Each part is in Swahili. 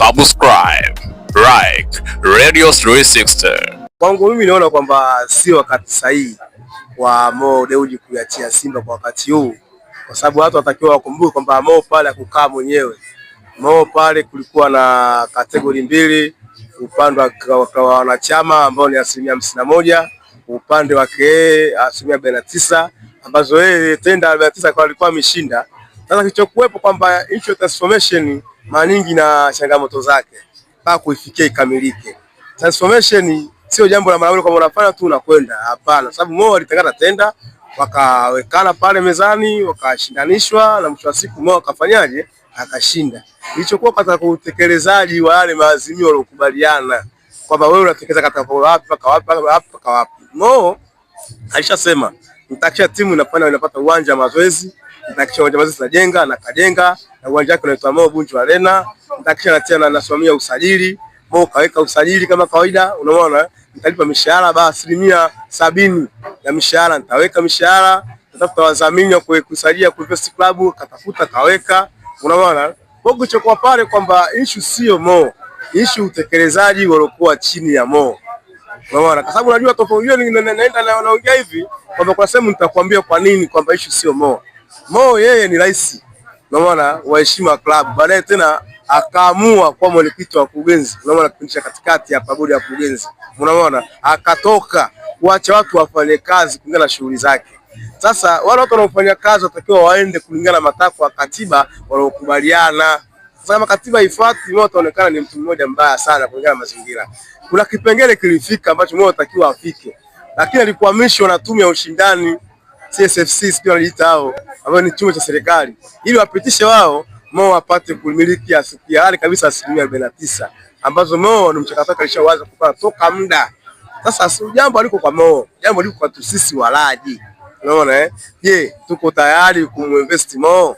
subscribe, like Radio 360. Kwangu mimi naona kwamba sio wakati sahihi wa Mo Dewji kuiachia Simba kwa wakati huu, kwa sababu watu watakiwa wakumbuke kwamba Mo pale akukaa mwenyewe. Mo pale kulikuwa na kategori mbili, upande wa wanachama ambao ni 51%, upande wake 49%, ambazo yeye tenda 49 kwa alikuwa ameshinda. Sasa kilichokuwepo kwamba issue transformation mara nyingi na changamoto zake mpaka kuifikia ikamilike. Transformation sio jambo la mara kwa unafanya tu unakwenda, hapana. Sababu Mo alitangaza tenda, wakawekana pale mezani, wakashindanishwa na mwisho wa siku Mo akafanyaje? Akashinda. Ilichokuwa katika utekelezaji wa yale maazimio waliokubaliana kwamba wewe unatekeleza katika wapi mpaka wapi. Mo alishasema nitakisha timu inapata uwanja wa mazoezi, nitakisha uwanja wa mazoezi tunajenga na kajenga, na uwanja wake unaitwa Mo Bunju Arena, nitakisha na nasimamia usajili. Mo kaweka usajili kama kawaida, unaona, nitalipa mishahara basi 70% ya mishahara nitaweka mishahara, nitafuta wadhamini wa kusaidia kuinvest club, katafuta kaweka, unaona. Kwa hiyo pale kwamba issue sio Mo, issue utekelezaji waliokuwa chini ya Mo, unaona. Kwa sababu unajua tofauti naenda naongea hivi kwamba kwa sehemu nitakwambia kwa nini kwamba issue sio Mo. Mo yeye ni rais, unaona, wa heshima club, baadaye tena akaamua kwa mwenyekiti wa kurugenzi, unaona, kipindi cha katikati hapa bodi ya kurugenzi, unaona, akatoka kuacha watu wafanye kazi kulingana na shughuli zake. Sasa wale watu wanaofanya kazi watakiwa waende kulingana na matakwa ya katiba waliokubaliana. Sasa kama katiba ifuati, Mo ataonekana ni mtu mmoja mbaya sana kulingana na mazingira. Kuna kipengele kilifika ambacho Mo atakiwa afike, lakini alikwamishwa na tume ya ushindani CSFC, sio wanajiita hao, ambao ni chombo cha serikali, ili wapitishe wao Mo apate kumiliki hali kabisa 49%, ambazo Mo ni mchakato alishaanza kupata toka muda. Sasa si jambo aliko kwa Mo, jambo liko kwa sisi walaji, unaona Je, tuko tayari kuminvest Mo?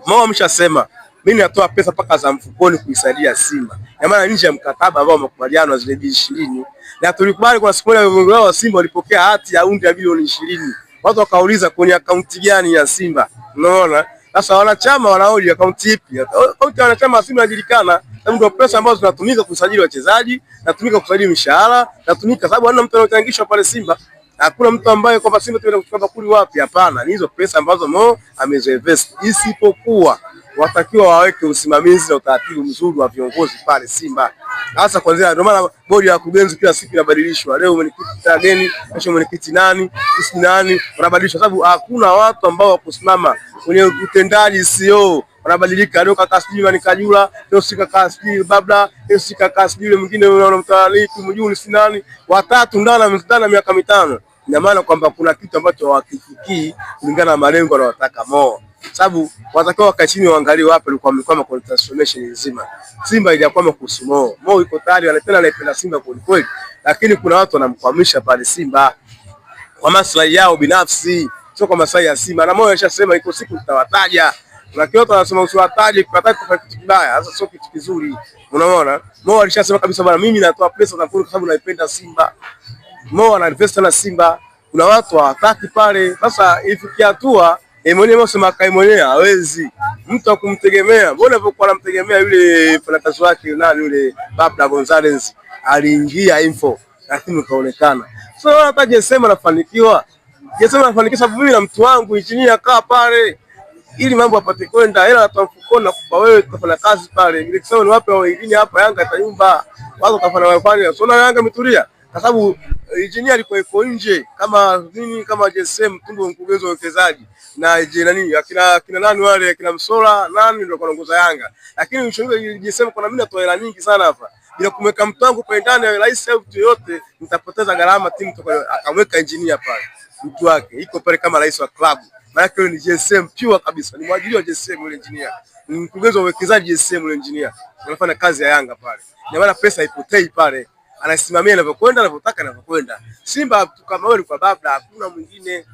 Mo ameshasema mimi natoa pesa paka za mfukoni kuisaidia Simba, na maana nje ya mkataba ambao wamekubaliana wa zile B20, na tulikubali kwa siku moja viongozi wa Simba walipokea hati ya hundi ya bilioni 20. Watu wakauliza kwenye akaunti gani ya Simba, unaona. Sasa wanachama wanaoji akaunti ipi? Akaunti ya wanachama Simba inajulikana, ndio pesa ambazo zinatumika kusajili wachezaji, natumika kusajili mishahara, natumika sababu hana mtu anayechangishwa pale Simba. Hakuna mtu ambaye kwamba Simba tuenda kuchukua bakuli wapi, hapana. Ni hizo pesa ambazo Mo ameziinvest, isipokuwa watakiwa waweke usimamizi na utaratibu mzuri wa viongozi pale Simba. Hasa kwanza ndio maana bodi ya kurugenzi kila siku inabadilishwa. Leo mwenyekiti Tageni, kesho mwenyekiti nani, sisi nani, wanabadilishwa sababu hakuna watu ambao wakusimama kwenye utendaji. CEO wanabadilika, leo kaka sijui ni Kajula, leo sika kaka sijui Babla, leo sika kaka sijui yule mwingine unaona mtaaliki mjuni si nani, watatu ndana miaka 5. Ina maana kwamba kuna kitu ambacho hawakifikii kulingana na malengo wanayotaka Mo. Sababu watakiwa wakae chini waangalie wapi alikuwa amekwama kwa transformation nzima. Simba haijakwama kuhusu Mo. Mo yuko tayari, anapenda Simba kwa kweli, lakini kuna watu wanamkwamisha pale Simba kwa maslahi yao binafsi, sio kwa maslahi ya Simba. Na Mo alishasema iko siku tutawataja. Kuna watu wanasema usiwataje kwa kitu kibaya, sasa sio kitu kizuri, unaona. Mo alishasema kabisa bwana, mimi natoa pesa za kwa sababu naipenda Simba. Mo anainvest na Simba. Kuna watu hawataki pale. Sasa ifikia hatua mwenyewe msema kai mwenyewe hawezi mtu akumtegemea. Mbona alipokuwa anamtegemea yule mfanyakazi wake nani yule Babla Gonzalez, aliingia info lakini kaonekana. So hata jesema nafanikiwa. Jesema nafanikiwa sababu mimi na mtu wangu engineer kaa pale ili mambo apate kwenda, hela atamfukoni na kupa wewe tutafanya kazi pale. Nilisema ni wapi wengine hapa Yanga itayumba. Watu watafanya wafanye. So na Yanga imetulia kwa sababu engineer alikuwa yuko nje kama nini, kama JSM tumbo mkurugenzi wa uwekezaji na nani akina nani wale akina Msola nani ndio wanaongoza Yanga, lakini mshauri JSM kuna mimi natoa hela nyingi sana hapa bila kumweka mpango kwa ndani ya rais au mtu yote, nitapoteza gharama timu toka. Akamweka engineer pale, mtu wake iko pale kama rais wa club, maana yake ni JSM pure kabisa, ni mwajiri wa JSM yule engineer, ni mkurugenzi wa uwekezaji JSM yule engineer, anafanya kazi ya Yanga pale, na maana pesa haipotei pale, anasimamia inavyokwenda anavyotaka inavyokwenda. Simba kama wewe kwa Babla hakuna mwingine,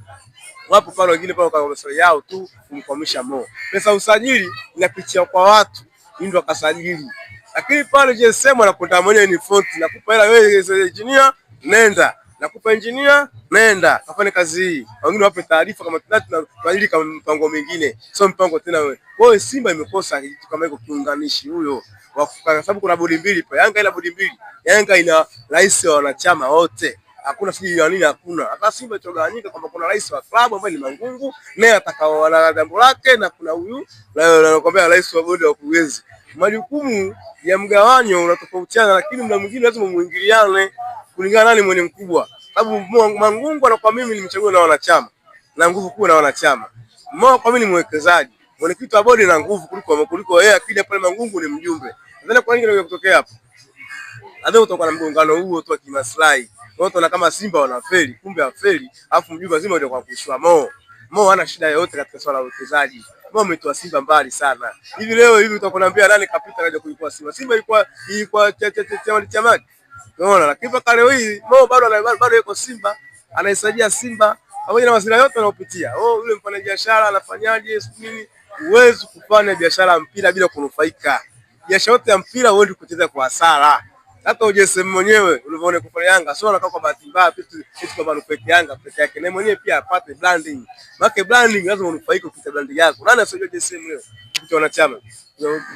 wapo pale wengine pale kwa masuala yao tu kumkwamisha Mo. Pesa usajili inapitia kwa watu ndio wakasajili, lakini pale JSM anakwenda mwenyewe ni font, nakupa hela wewe engineer nenda, nakupa engineer nenda kafanye kazi hii, wengine wape taarifa kama tunabadili kama mpango mwingine, sio mpango tena wewe. Kwa hiyo Simba imekosa kitu kama hiko kiunganishi huyo. kwa sababu kuna bodi mbili pa Yanga ina bodi mbili. Yanga ina rais wa wanachama wote. Hakuna siji ya nini hakuna. Hata Simba choganyika kwamba kuna rais wa klabu ambaye ni Mangungu, naye atakao na jambo lake na kuna huyu nakwambia rais wa bodi ya kurugenzi. Majukumu ya mgawanyo unatofautiana, lakini muda mwingine lazima muingiliane kulingana nani mwenye mkubwa. Sababu Mangungu anakuwa mimi nimechagua na wanachama na nguvu kubwa na wanachama. Mmoja kwa mimi ni mwekezaji. Mwenyekiti wa bodi na nguvu kuliko yeye, akija pale Mangungu ni mjumbe. Nadhani kwa nini ndio kutokea hapo? Nadhani utakuwa na mgongano huo tu wa kimaslahi. Watu wana kama Simba wanafeli, kumbe hafeli, alafu mjumbe lazima ndio kwa kushua Mo hana shida yoyote katika swala la uwekezaji. Mo ametoa Simba mbali sana. Hivi leo hivi utakwambia nani kapita kaja kuikuwa Simba? Simba ilikuwa chama. Unaona, lakini mpaka leo hii Mo bado yuko Simba, anaisaidia Simba pamoja na maslahi yote anayopitia. Yule mfanya biashara anafanyaje nini? Huwezi kufanya biashara mpira bila kunufaika. Biashara yote ya mpira huwezi kucheza kwa hasara. Hata ujese mwenyewe ulivyoona kufanya Yanga sio anakaa kwa bahati mbaya kitu kwa manufaa Yanga peke yake. Na mwenyewe pia apate branding. Maana branding lazima unufaike kupitia branding yako. Nani asijue JSM leo? Kupitia wanachama.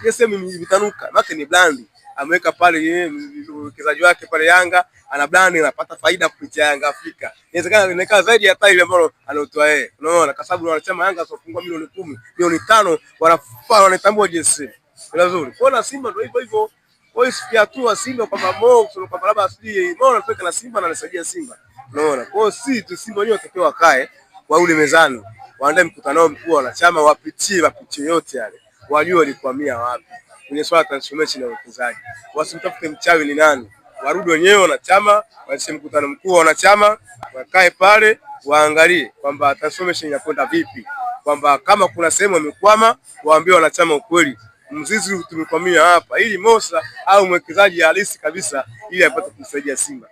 JSM vitanuka. Maana ni branding. Ameweka pale yeye mwekezaji wake pale Yanga, ana branding anapata faida kupitia Yanga Afrika. Inawezekana inakaa zaidi ya hata ile ambayo anaotoa yeye. Unaona, kwa sababu wanachama Yanga wasifungua milioni 10, milioni 5 wanafaa wanatambua JSM. Nzuri. Kwa na Simba ndio hivyo hivyo. Kwa hiyo sikia tu Simba kwamba Mo kwa labda asije Mo anapeka na Simba na anasaidia Simba. Unaona? Kwa hiyo si tu Simba wenyewe watakiwa wakae kwa ule mezani. Waandae mkutano mkuu wa wanachama wapitie yote yale. Wajue walikwamia wapi. Kwenye swala transformation ya uwekezaji. Wasimtafute mchawi ni nani. Warudi wenyewe wanachama, waanze mkutano mkuu wa wanachama, wakae pale, waangalie kwamba transformation inakwenda vipi. Kwamba kama kuna sehemu imekwama, waambie wanachama ukweli. Mzizi tumekwamia hapa ili Mosa au mwekezaji halisi kabisa ili apate kusaidia Simba.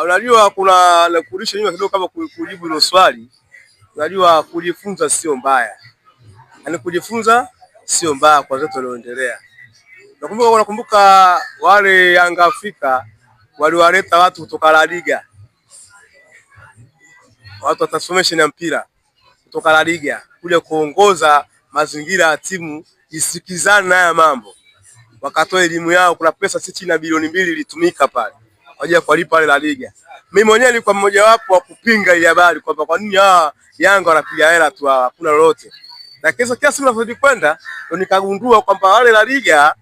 Unajua kuna na kurudisha nyuma kidogo kama kujibu hilo swali. Unajua kujifunza sio mbaya. Yaani kujifunza sio mbaya kwa zote walioendelea. Nakumbuka wale Yanga Afrika waliwaleta watu kutoka La Liga. Watu wa transformation ya mpira kutoka La Liga kuja kuongoza mazingira ya timu isikizane na haya mambo. Wakatoa elimu yao, kuna pesa si chini ya bilioni 2 ilitumika pale kwa ajili ya kulipa wale La Liga. Mimi mwenyewe nilikuwa mmoja wapo wa kupinga ile habari kwamba kwa nini Yanga wanapiga hela tu hakuna lolote. Na kiasi mnavyolikwenda ndio nikagundua kwamba wale La Liga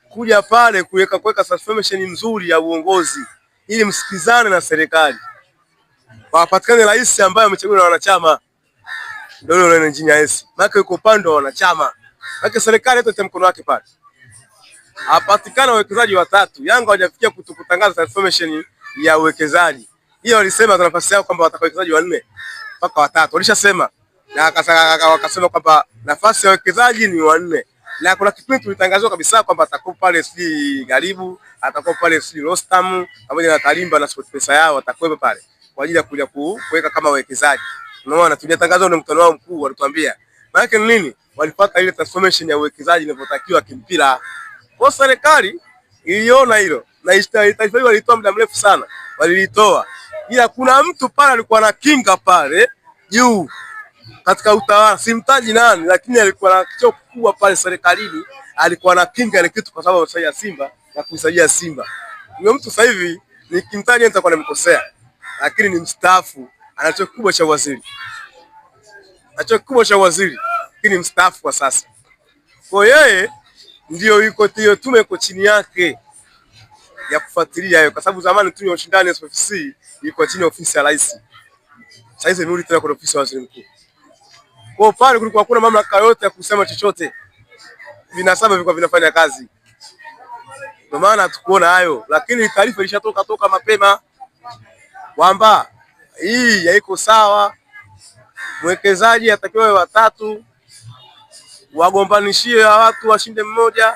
kuja pale kuweka transformation nzuri ya uongozi ili msikizane na serikali. Wapatikane rais ambaye amechaguliwa na wanachama. Ndio yule engineer S. Maana yuko upande wa wanachama. Maana serikali itoe mkono wake pale. Hapatikana wawekezaji watatu. Yanga hawajafikia kutangaza transformation ya uwekezaji. Hiyo walisema kwa nafasi yao kwamba watakuwa wawekezaji 4 mpaka 3. Walishasema na wakasema kwamba nafasi ya wawekezaji ni 4. Na kuna kipindi tulitangazwa kabisa kwamba atakuwa pale si Garibu, atakuwa pale si Rostam, pamoja na Kalimba na SportPesa yao atakuwa pale kwa ajili ya kuja kuweka kama wawekezaji. Unaona, tulitangazwa na mkutano wao mkuu walituambia. Maana yake nini? Walipata ile transformation ya uwekezaji inavyotakiwa kimpira. Kwa serikali iliona hilo na taifa hilo walitoa muda mrefu sana. Walilitoa. Ila kuna mtu pale alikuwa na kinga pale juu katika utawala, simtaji nani, lakini alikuwa na kichwa kubwa pale serikalini, alikuwa na kinga ile kitu kwa sababu anasaidia Simba na kusaidia Simba. Huyo mtu sasa hivi nikimtaja nitakuwa nimekosea, lakini ni mstaafu, anacho kubwa cha waziri. Anacho kubwa cha waziri, lakini mstaafu kwa sasa. Kwa yeye ndio yuko tume iko chini yake ya kufuatilia hayo, kwa sababu zamani tume ya ushindani ya SFC ilikuwa chini ya ofisi ya rais. Sasa hivi imerudi tena kwa ofisi ya waziri mkuu. Kwa pale kulikuwa hakuna mamlaka yote ya kusema chochote. Vinasaba vilikuwa vinafanya kazi. Ndio maana tukuona hayo, lakini taarifa ilishatoka mapema kwamba hii haiko sawa. Mwekezaji atakiwa watatu, wagombanishie watu washinde mmoja,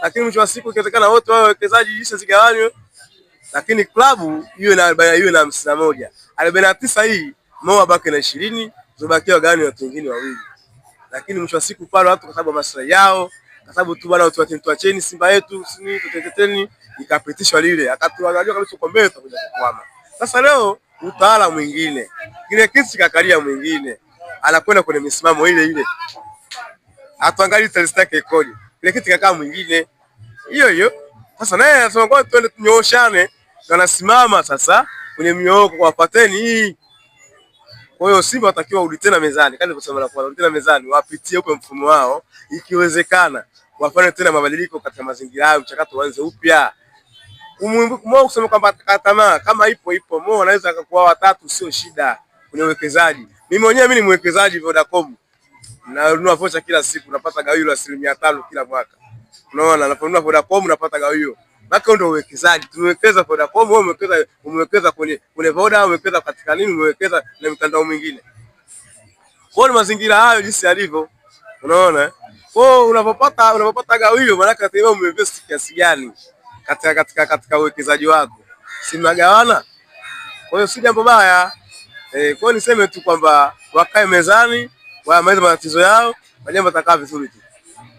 lakini mwisho wa siku ikiwezekana wote wao wawekezaji hisa zigawanywe, lakini klabu iwe na 51. 49 hii Mo abaki na 20, zobakiwa gani watu wengine wawili. Lakini mwisho wa siku pale watu kwa sababu maslahi yao, kwa sababu tu bwana tuacheni Simba yetu, sini tuteketeni, ikapitishwa lile. Akatuangalia kabisa kwa mbele tutakuja kukwama. Sasa leo utawala mwingine, kile kiti kikakalia mwingine, anakwenda kwenye misimamo ile ile. Atuangalie tarehe yake ikoje. Kile kiti kikakaa mwingine. hiyo hiyo. Sasa naye anasema kwa twende tunyooshane, anasimama sasa kwenye mnyooko kwa pateni hii. Kwa hiyo Simba watakiwa urudi tena mezani, kama nilivyosema la kwanza, urudi tena mezani, wapitie upe mfumo wao, ikiwezekana wafanye tena mabadiliko katika mazingira hayo, mchakato uanze upya. Mo kusema kwamba tamaa kama ipo Mo anaweza akakuwa watatu, sio shida kwenye uwekezaji. Mimi mwenyewe ni mwekezaji Vodacom, na nunua vocha kila siku, napata gawio la 500 kila mwaka. Unaona, naponunua Vodacom napata gawio. Baki ndio uwekezaji. Tumewekeza Vodacom, wewe umewekeza kwenye Voda, umewekeza katika nini, umewekeza na mitandao mingine. Kwa mazingira hayo jinsi yalivyo. Unaona? Kwa unapopata gawio maana yake wewe umeinvest kiasi gani katika uwekezaji wako. Si mnagawana? Kwa hiyo si jambo baya. Kwa hiyo niseme tu kwamba wakae mezani, waamalize matatizo yao, na jambo litakaa vizuri tu.